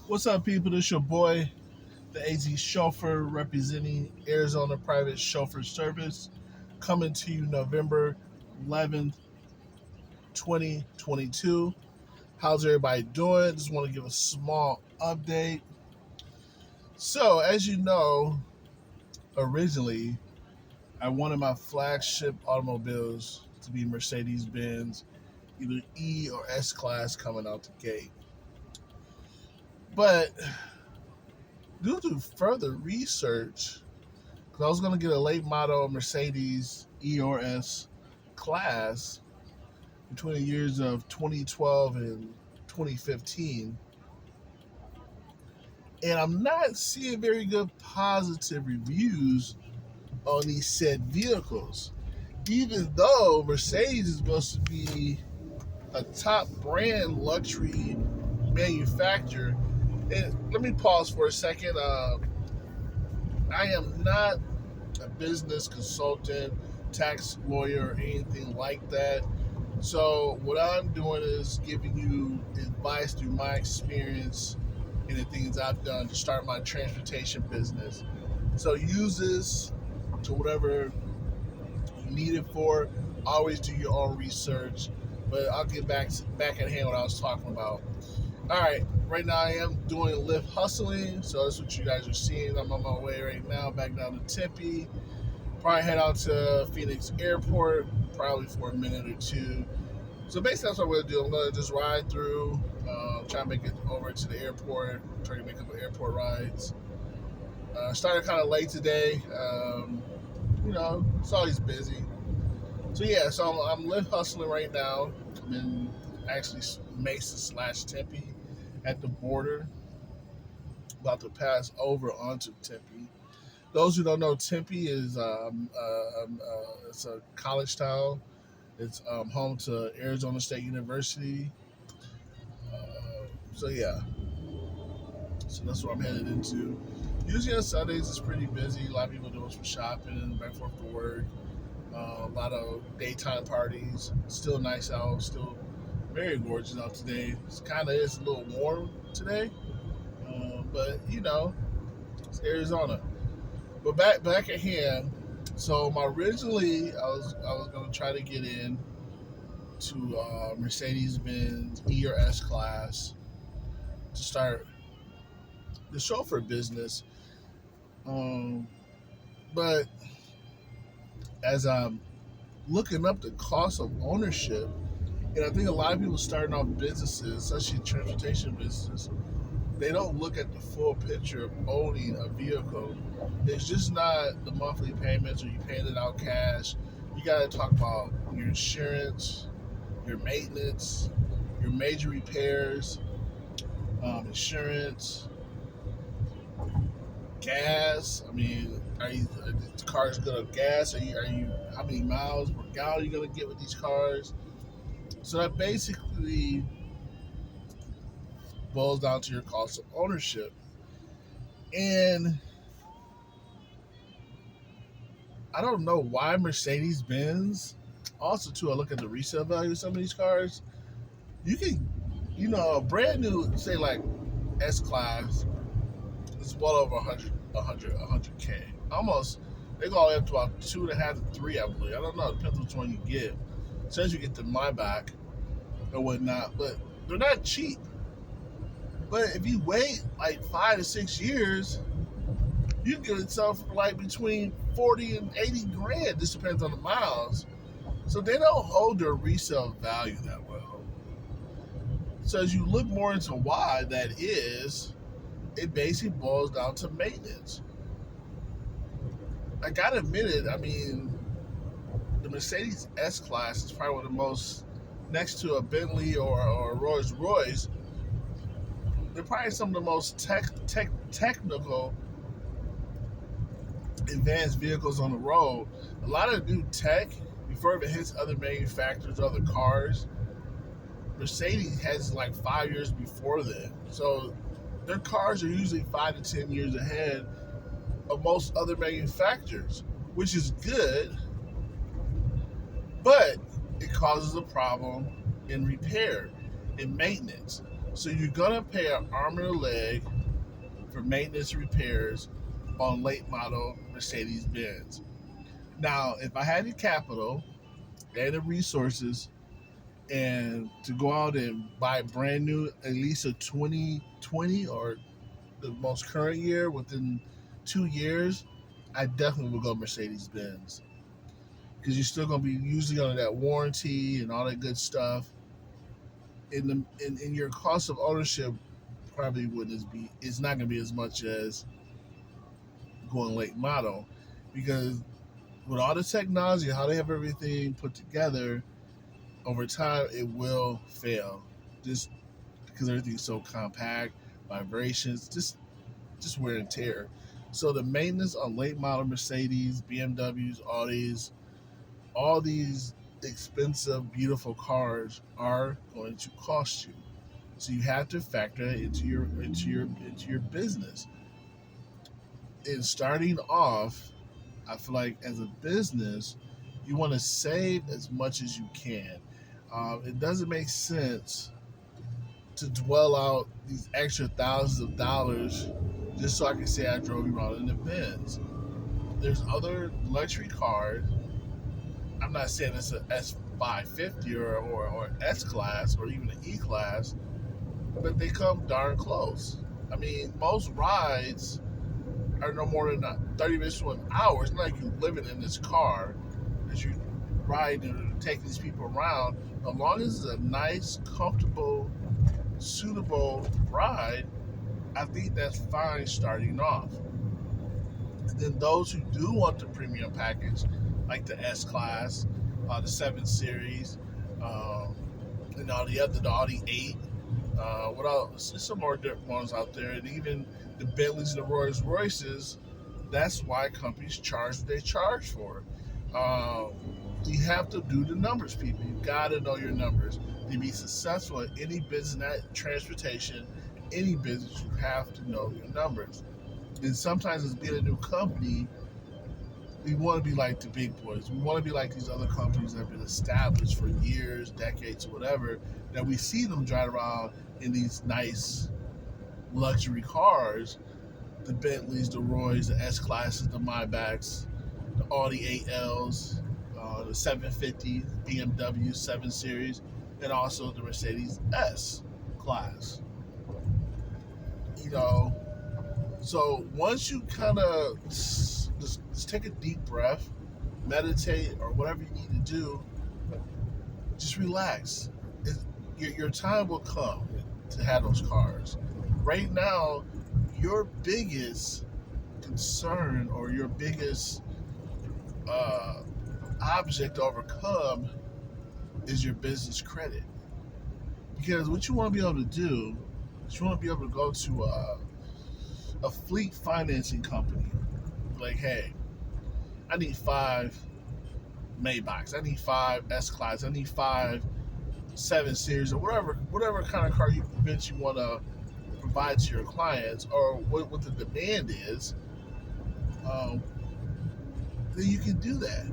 What's up, people? This your boy, the AZ Chauffeur, representing Arizona Private Chauffeur Service, coming to you November 11th, 2022. How's everybody doing? Just want to give a small update. So, as you know, originally, I wanted my flagship automobiles to be Mercedes Benz, either E or S class coming out the gate. But due to further research, because I was going to get a late model Mercedes E or S class between the years of 2012 and 2015. And I'm not seeing very good positive reviews on these said vehicles. Even though Mercedes is supposed to be a top brand luxury manufacturer. And let me pause for a second. I am not a business consultant, tax lawyer, or anything like that. So what I'm doing is giving you advice through my experience and the things I've done to start my transportation business. So use this to whatever you need it for. Always do your own research. But I'll get back at hand what I was talking about. All right, right now I am doing Lyft hustling, so that's what you guys are seeing. I'm on my way right now back down to Tempe. Probably head out to Phoenix Airport, probably for a minute or two. So basically, that's what I'm going to do. I'm going to just ride through, try to make it over to the airport, try to make up airport rides. Started kind of late today. It's always busy. So yeah, so I'm Lyft hustling right now. I'm in actually Mesa/Tempe at the border, about to pass over onto Tempe. Those who don't know, Tempe is it's a college town. It's home to Arizona State University. So yeah, so that's what I'm headed into. Usually on Sundays it's pretty busy. A lot of people doing some shopping and back and forth to work. A lot of daytime parties. Still nice out. Still very gorgeous out today. It's a little warm today, but it's Arizona. But back at hand. So originally I was gonna try to get in to Mercedes Benz E or S class to start the chauffeur business. But as I'm looking up the cost of ownership, and I think a lot of people starting off businesses, especially transportation businesses, they don't look at the full picture of owning a vehicle. It's just not the monthly payments or you paying it out cash. You got to talk about your insurance, your maintenance, your major repairs, insurance, gas. I mean, are the cars good on gas? Are you how many miles per gallon are you gonna get with these cars? So that basically boils down to your cost of ownership. And I don't know why Mercedes Benz. Also, too, I look at the resale value of some of these cars. You can, a brand new, say like S class, is well over 100K. Almost, they go all the way up to about 2.5 to 3, I believe. I don't know, it depends which one you get. Since you get the Maybach or whatnot, but they're not cheap. But if you wait like 5 to 6 years, you can get yourself like between 40 and 80 grand. This depends on the miles. So they don't hold their resale value that well. So as you look more into why that is, it basically boils down to maintenance. I gotta admit it, I mean, the Mercedes S Class is probably one of the most, next to a Bentley or a Rolls Royce, they're probably some of the most technical advanced vehicles on the road. A lot of new tech, before it hits other manufacturers, other cars, Mercedes has like 5 years before them. So their cars are usually 5 to 10 years ahead of most other manufacturers, which is good, but it causes a problem in repair, in maintenance. So you're gonna pay an arm and a leg for maintenance repairs on late model Mercedes Benz. Now, if I had the capital and the resources and to go out and buy brand new, at least a 2020 or the most current year within 2 years, I definitely would go Mercedes Benz because you're still gonna be usually under that warranty and all that good stuff. In your cost of ownership probably wouldn't be. It's not gonna be as much as going late model because with all the technology, how they have everything put together, over time it will fail. Just because everything's so compact, vibrations, just wear and tear. So the maintenance on late model Mercedes, BMWs, Audis, all these expensive, beautiful cars are going to cost you. So you have to factor that into your business. In starting off, I feel like as a business, you want to save as much as you can. It doesn't make sense to dwell out these extra thousands of dollars just so I can say I drove you around in the Benz. There's other luxury cars. I'm not saying it's a S550 or S class or even an E class, but they come darn close. I mean, most rides are no more than 30 minutes to an hour. It's not like you're living in this car as you ride and take these people around. As long as it's a nice, comfortable, suitable ride, I think that's fine starting off. And then those who do want the premium package, like the S Class, the 7 Series, and all the Audi 8, what else? There's some more different ones out there, and even the Bentleys and the Rolls Royces. That's why companies charge what they charge for. You have to do the numbers, people. You got to know your numbers to be successful in any business, transportation, any business. You have to know your numbers. And sometimes, as being a new company, we want to be like the big boys. We want to be like these other companies that have been established for years, decades, or whatever. That we see them drive around in these nice luxury cars, the Bentleys, the Roys, the S classes, the Maybachs, the Audi 8Ls, the 750, BMW 7 Series, and also the Mercedes S class. You know, so once you kind of just take a deep breath, meditate, or whatever you need to do, just relax. Your time will come to have those cars. Right now, your biggest concern or your biggest object to overcome is your business credit. Because what you want to be able to do is you want to be able to go to a fleet financing company. Like, hey, I need 5 Maybachs. I need 5 S Class. I need 5 7 Series or whatever kind of car you want to provide to your clients or what the demand is. Then you can do that.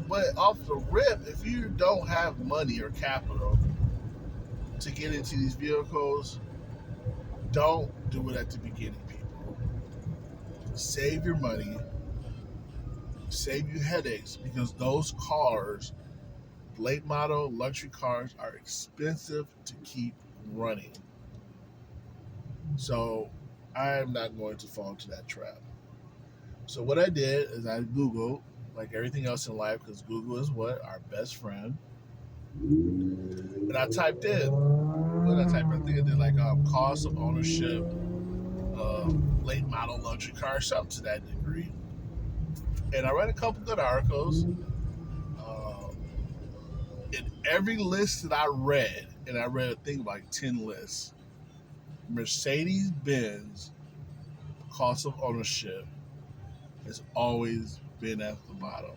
But off the rip, if you don't have money or capital to get into these vehicles, don't do it at the beginning, people. Save your money, save you headaches, because those cars, late model luxury cars, are expensive to keep running. So I'm not going to fall into that trap. So what I did is I Googled, like everything else in life, because Google is what? Our best friend. And I typed in, I think I did like cost of ownership, late model luxury cars, something to that degree. And I read a couple good articles. In every list that I read, and I read, I think, like 10 lists, Mercedes-Benz cost of ownership has always been at the bottom.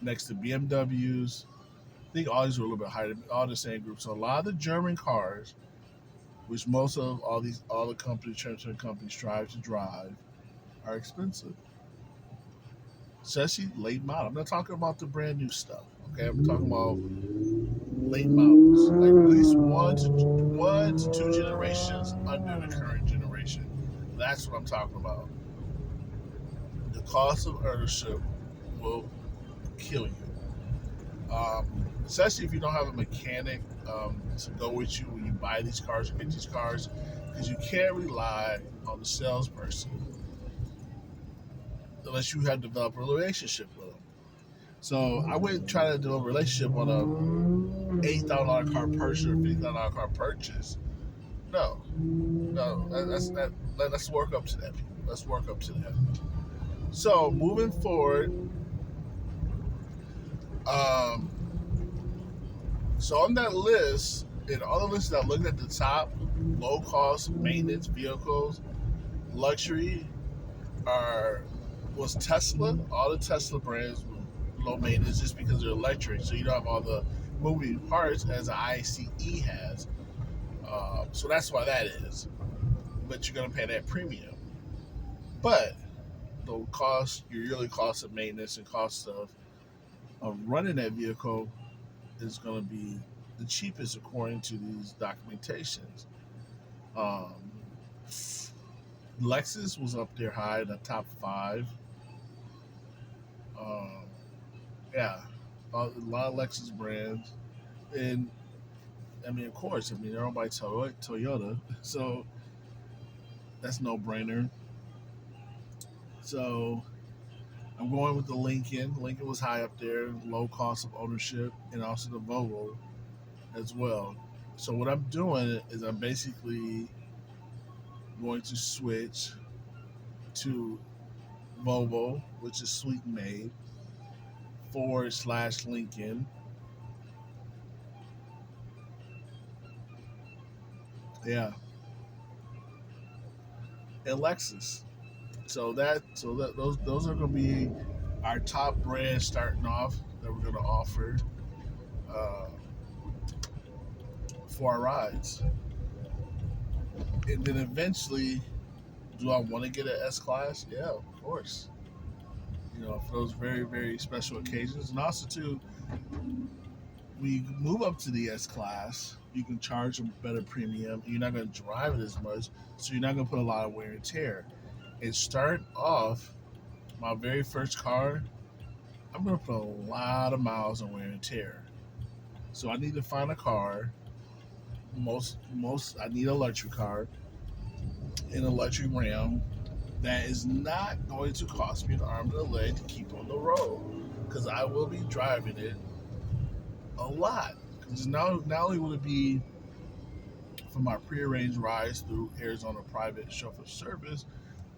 Next to BMWs, I think all these were a little bit higher, all the same group. So a lot of the German cars, which most of all the companies, transport companies strive to drive, are expensive. Especially late model. I'm not talking about the brand new stuff. Okay, I'm talking about late models, like at least one to two generations under the current generation. That's what I'm talking about. The cost of ownership will kill you, especially if you don't have a mechanic to go with you when you buy these cars or get these cars, because you can't rely on the salesperson unless you have developed a relationship with them. So I wouldn't try to develop a relationship on a $8,000 car purchase or $50,000 car purchase. No, no, let's work up to that. Let's work up to that. So moving forward, um, so on that list, in all the lists that I looked at the top, low cost maintenance vehicles, luxury are was Tesla. All the Tesla brands were low maintenance just because they're electric, so you don't have all the moving parts as an ICE has. So that's why that is. But you're gonna pay that premium. But the cost, your yearly cost of maintenance and cost of running that vehicle is going to be the cheapest according to these documentations. Um, Lexus was up there high in the top five. Um, yeah, a lot of Lexus brands, and I mean, of course, I mean they're owned by Toyota, so that's no brainer. So I'm going with the Lincoln. Lincoln was high up there, low cost of ownership, and also the Volvo as well. So what I'm doing is I'm basically going to switch to Volvo, which is sweet made, Ford/Lincoln, yeah, and Lexus. Those are going to be our top brands starting off that we're going to offer uh, for our rides, and then eventually, do I want to get an S class? Yeah, of course. For those very very special occasions, and also too, we move up to the S class, you can charge a better premium. You're not going to drive it as much, so you're not going to put a lot of wear and tear. And start off, my very first car, I'm going to put a lot of miles on wear and tear. So I need to find a car. Most I need a luxury car in a luxury Ram that is not going to cost me an arm and a leg to keep on the road, because I will be driving it a lot. Because not only will it be for my prearranged rides through Arizona private chauffeur service,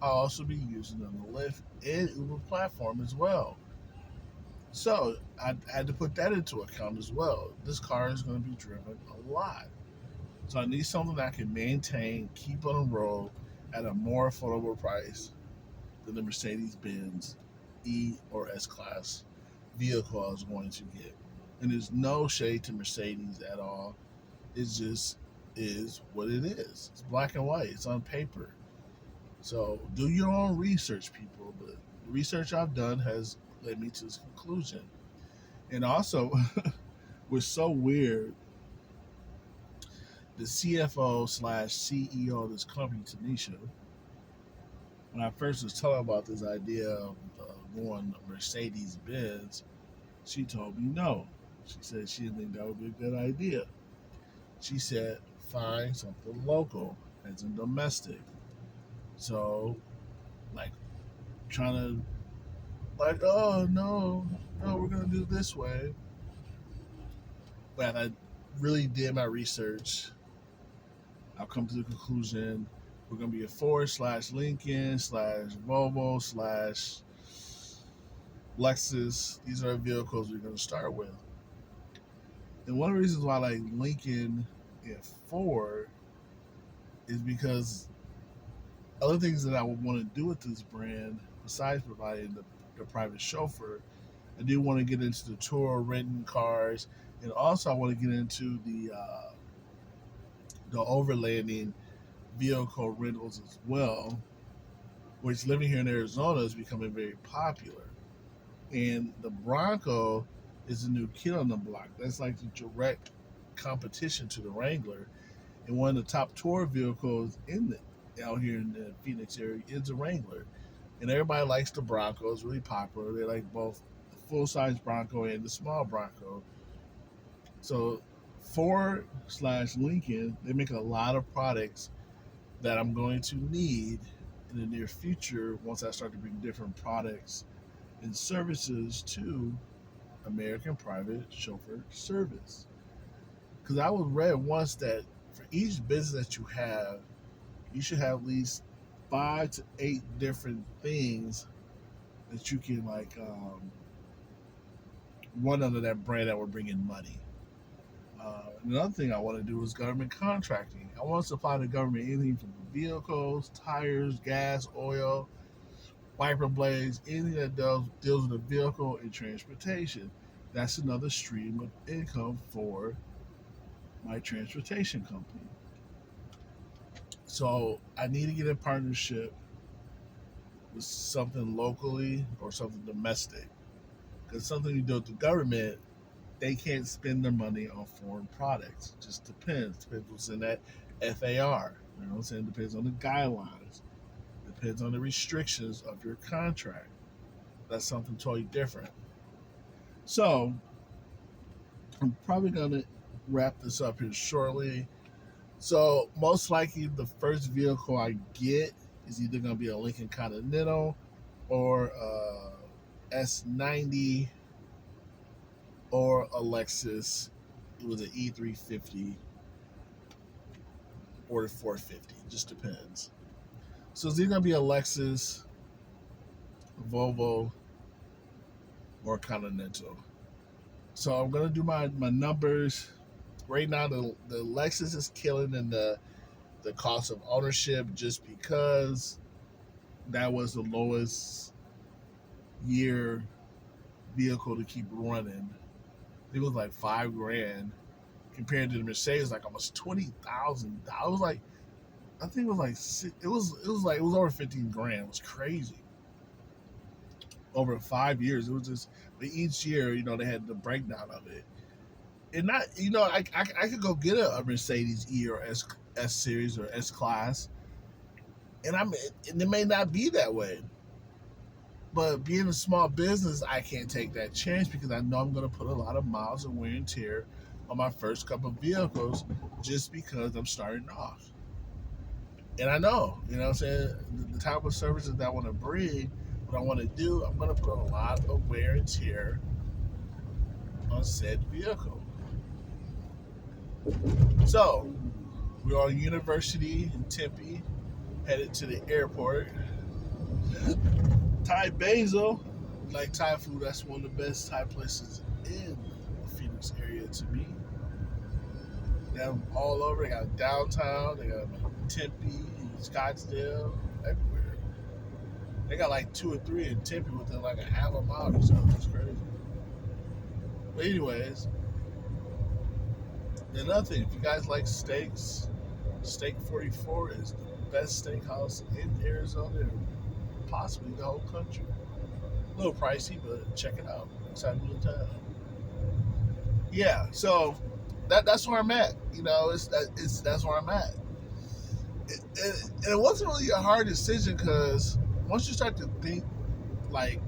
I'll also be using it on the Lyft and Uber platform as well. So I had to put that into account as well. This car is going to be driven a lot. So I need something that I can maintain, keep on the road at a more affordable price than the Mercedes Benz E or S Class vehicle I was going to get. And there's no shade to Mercedes at all. It just is what it is. It's black and white. It's on paper. So do your own research, people. But the research I've done has led me to this conclusion. And also, was so weird. The CFO/CEO of this company, Tanisha, when I first was telling about this idea of going Mercedes Benz, she told me no. She said she didn't think that would be a good idea. She said, find something local, as in domestic. So, like, trying to, like, oh, no, we're going to do it this way. But I really did my research. I'll come to the conclusion we're going to be a Ford/Lincoln/Volvo/Lexus. These are vehicles we're going to start with. And one of the reasons why I like Lincoln and Ford is because other things that I would want to do with this brand, besides providing the private chauffeur, I do want to get into the tour renting cars, and also I want to get into the overlanding vehicle rentals as well, which living here in Arizona is becoming very popular. And the Bronco is a new kid on the block. That's like the direct competition to the Wrangler. And one of the top tour vehicles out here in the Phoenix area is a Wrangler. And everybody likes the Bronco. It's really popular. They like both the full-size Bronco and the small Bronco. So Ford slash Lincoln, they make a lot of products that I'm going to need in the near future once I start to bring different products and services to American Private Chauffeur Service. Because I was read once that for each business that you should have at least 5 to 8 different things that you can run under that brand that will bring in money. Another thing I want to do is government contracting. I want to supply the government anything from vehicles, tires, gas, oil, wiper blades, anything that deals with the vehicle and transportation. That's another stream of income for my transportation company. So I need to get in partnership with something locally or something domestic. Because something you do with the government, they can't spend their money on foreign products. It just depends. Depends what's in that FAR. You know what I'm saying? Depends on the guidelines. Depends on the restrictions of your contract. That's something totally different. So I'm probably going to wrap this up here shortly. So most likely the first vehicle I get is either going to be a Lincoln Continental or a S90 or a Lexus. It was an E350 or the 450. It just depends. So it's either going to be a Lexus, Volvo, or Continental. So I'm going to do my numbers. Right now, the Lexus is killing in the cost of ownership just because that was the lowest year vehicle to keep running. It was like $5,000 compared to the Mercedes, like almost $20,000. Like I think it was like it was over $15,000. It was crazy. Over 5 years, it was just. But each year, they had the breakdown of it. And not, I could go get a Mercedes E or S series or S class, and it may not be that way. But being a small business, I can't take that chance because I know I'm going to put a lot of miles of wear and tear on my first couple of vehicles just because I'm starting off. And I know, what I'm saying, the type of services that I want to bring, what I want to do, I'm going to put a lot of wear and tear on said vehicle. So, we're on University in Tempe, headed to the airport. Thai basil, like Thai food, that's one of the best Thai places in the Phoenix area to me. They have them all over. They got downtown, they got Tempe, Scottsdale, everywhere. They got like 2 or 3 in Tempe within like a half a mile or something. It's crazy. But anyways, another thing, if you guys like steaks, Steak 44 is the best steakhouse in Arizona and possibly the whole country. A little pricey, but check it out. It's having a good time. Yeah, so that's where I'm at. That's where I'm at. And it wasn't really a hard decision because once you start to think like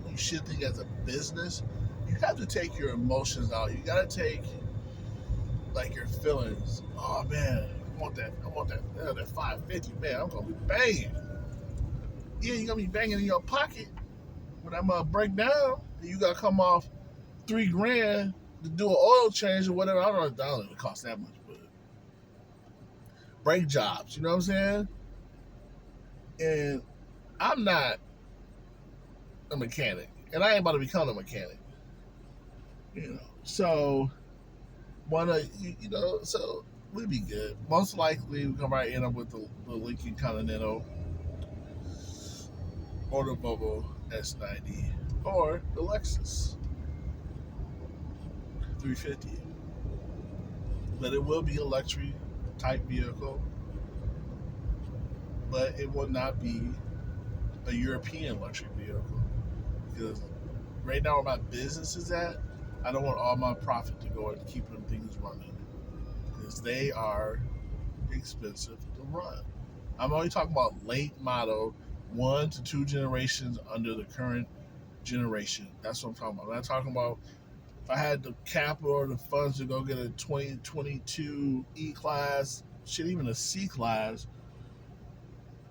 you should think as a business, you have to take your emotions out. You got to take like your feelings. Oh man, I want that 550, man. I'm gonna be banging. Yeah, you're gonna be banging in your pocket when I'm gonna break down. And you gotta come off $3,000 to do an oil change or whatever. I don't know if it costs that much, but brake jobs, you know what I'm saying? And I'm not a mechanic, and I ain't about to become a mechanic. So so we'd be good. Most likely, we're gonna probably end up with the Lincoln Continental or the Volvo S90 or the Lexus 350. But it will be a luxury type vehicle, but it will not be a European luxury vehicle because right now where my business is at, I don't want all my profit to go into keeping things running. because they are expensive to run. I'm only talking about late model, 1 to 2 generations under the current generation. That's what I'm talking about. I'm not talking about if I had the capital or the funds to go get a 2022 E-Class, shit, even a C-Class,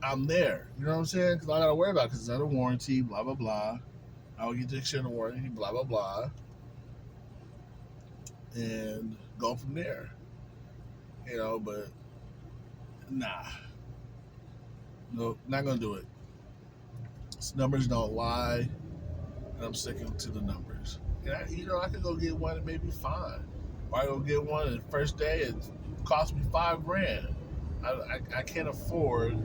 I'm there. You know what I'm saying? Because I got to worry about it because it's under warranty, blah, blah, blah. I will get the extended warranty, blah, blah, blah. And go from there. You know, but nah. No, not going to do it. Numbers don't lie, and I'm sticking to the numbers. And I could go get one and maybe fine. Or I go get one and the first day it cost me $5,000. I can't afford,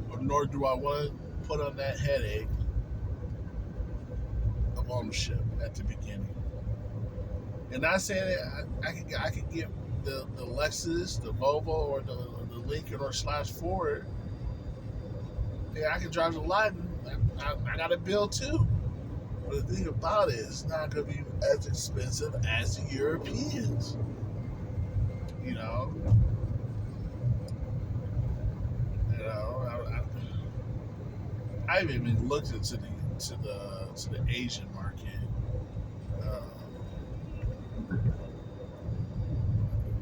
or nor do I want to put on that headache of ownership at the beginning. And not saying I could get the Lexus, the Volvo, or the Lincoln or /Ford. Yeah, I can drive the Lightning. I got a bill too. But the thing about it, it's not going to be as expensive as the Europeans. You know, I haven't even looked into the Asian market.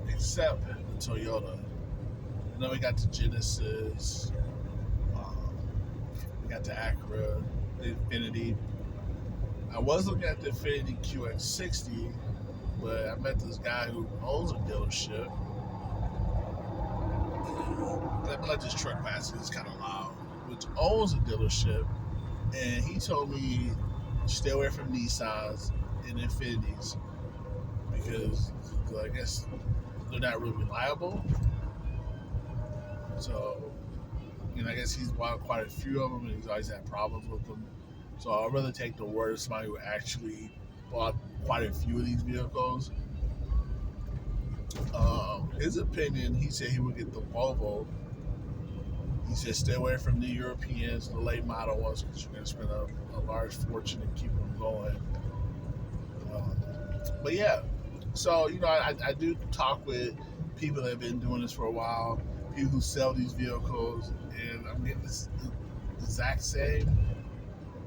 Except the Toyota. And then we got the Genesis. We got the Acura, the Infiniti. I was looking at the Infiniti QX60, but I met this guy who owns a dealership. Let me let this truck pass, it's kind of loud. Which owns a dealership, and he told me stay away from Nissans and Infinitis because I guess they're not really reliable. So, I guess he's bought quite a few of them, and he's always had problems with them. So I'd rather take the word of somebody who actually bought quite a few of these vehicles. His opinion, he said he would get the Volvo. He said stay away from the Europeans, the late model ones, because you're going to spend a large fortune and keep them going. But yeah, so, I do talk with people that have been doing this for a while, people who sell these vehicles, and I'm getting this exact same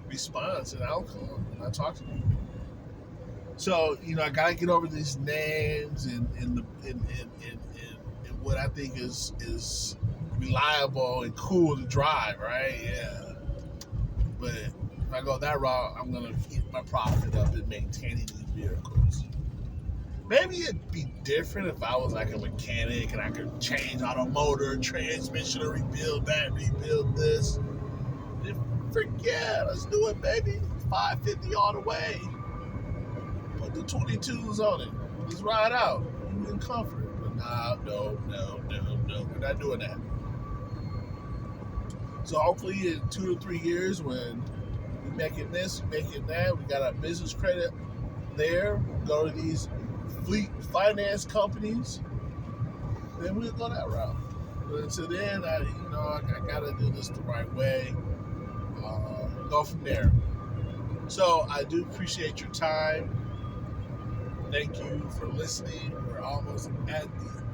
response and outcome when I talk to people. So, I gotta get over these names and what I think is reliable and cool to drive, right? Yeah. But if I go that route, I'm gonna keep my profit up in maintaining these vehicles. Maybe it'd be different if I was like a mechanic and I could change out a motor, transmission, or rebuild that, rebuild this. Forget, let's do it, baby. $550 all the way. Put the 22s on it. Let's ride out. You in comfort. But no. We're not doing that. So hopefully in 2 to 3 years, when we're making this, making that, we got our business credit there, go to these fleet finance companies, then we'll go that route. But until then, I gotta do this the right way. Go from there. So I do appreciate your time. Thank you for listening. We're almost at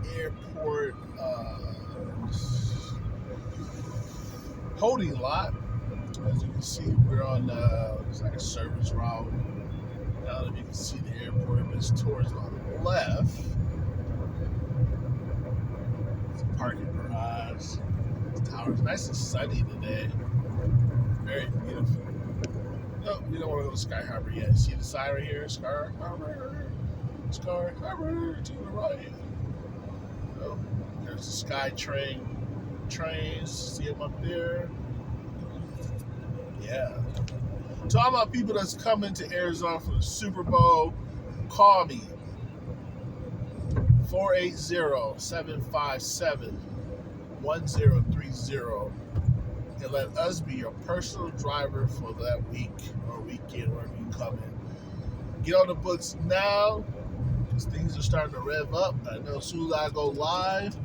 the airport holding lot. As you can see, we're on it's like a service route. Now that you can see the airport is towards the left. It's a parking garage. The tower is nice and sunny today. Very beautiful. No, we don't want to go to Sky Harbor yet. See the sign right here? Sky Harbor. Sky Harbor to the right. Oh, there's the Sky trains. See them up there? Yeah. Talking about people that's coming to Arizona for the Super Bowl, call me. 480-757-1030. And let us be your personal driver for that week or weekend, wherever you come in. Get on the books now, because things are starting to rev up. I know as soon as I go live,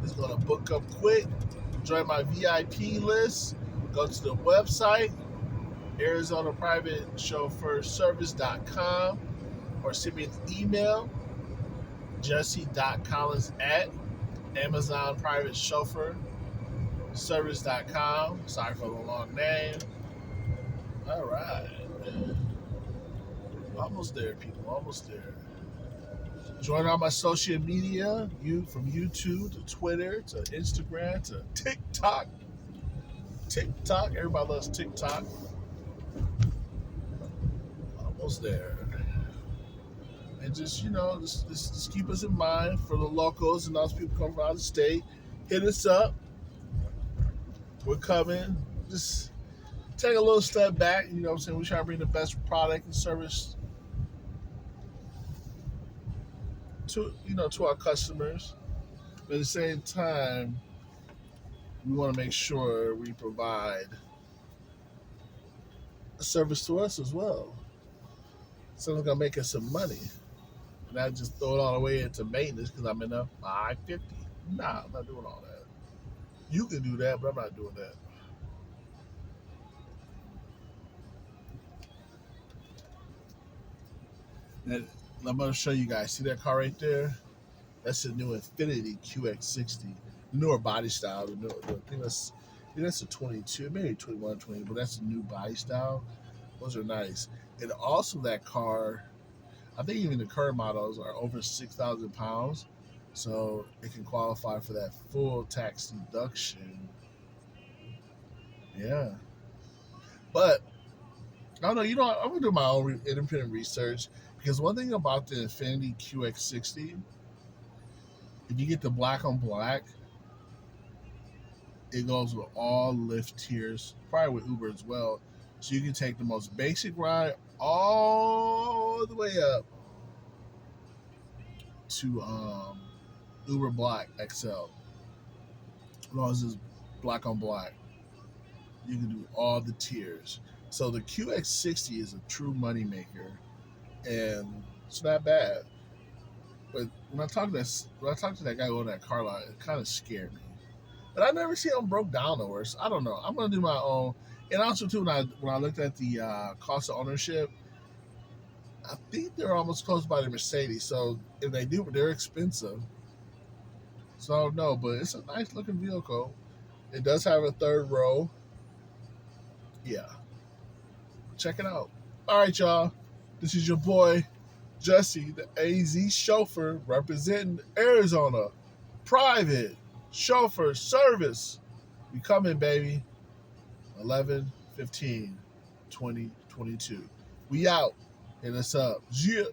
it's going to book up quick. Join my VIP list. Go to the website, ArizonaPrivateChauffeurService.com, or send me an email, jesse.collins@ Amazon private chauffeur service.com. Sorry for the long name. All right. Almost there, people. Almost there. Join all my social media, from YouTube to Twitter to Instagram to TikTok. TikTok. Everybody loves TikTok. Almost there. And just, just keep us in mind for the locals and those people come from out of the state. Hit us up. We're coming. Just take a little step back. You know what I'm saying? We try to bring the best product and service to our customers. But at the same time, we want to make sure we provide a service to us as well. Something's gonna make us some money. Not just throw it all the way into maintenance because I'm in a 550. Nah, I'm not doing all that. You can do that, but I'm not doing that. And I'm gonna show you guys. See that car right there? That's the new Infiniti QX60. The newer body style. I think that's a 22, maybe 21, 20, but that's a new body style. Those are nice. And also that car, I think even the current models are over 6,000 pounds. So it can qualify for that full tax deduction. Yeah. But I don't know, I'm gonna do my own independent research because one thing about the Infiniti QX60, if you get the black on black, it goes with all Lyft tiers, probably with Uber as well. So you can take the most basic ride all the way up to Uber Black XL. As long as it's black on black, you can do all the tiers. So the QX60 is a true moneymaker, and it's not bad. But when I talked to that guy on that car lot, it kind of scared me. But I never see them broke down nowhere. So I don't know. I'm gonna do my own. And also too, when I looked at the cost of ownership, I think they're almost close by the Mercedes. So if they do, they're expensive. So I don't know, but it's a nice looking vehicle. It does have a third row. Yeah, check it out. All right, y'all. This is your boy Jesse, the AZ chauffeur, representing Arizona private chauffeur service. We coming, baby. 11/15/2022. We out. Hit us up. Yeah.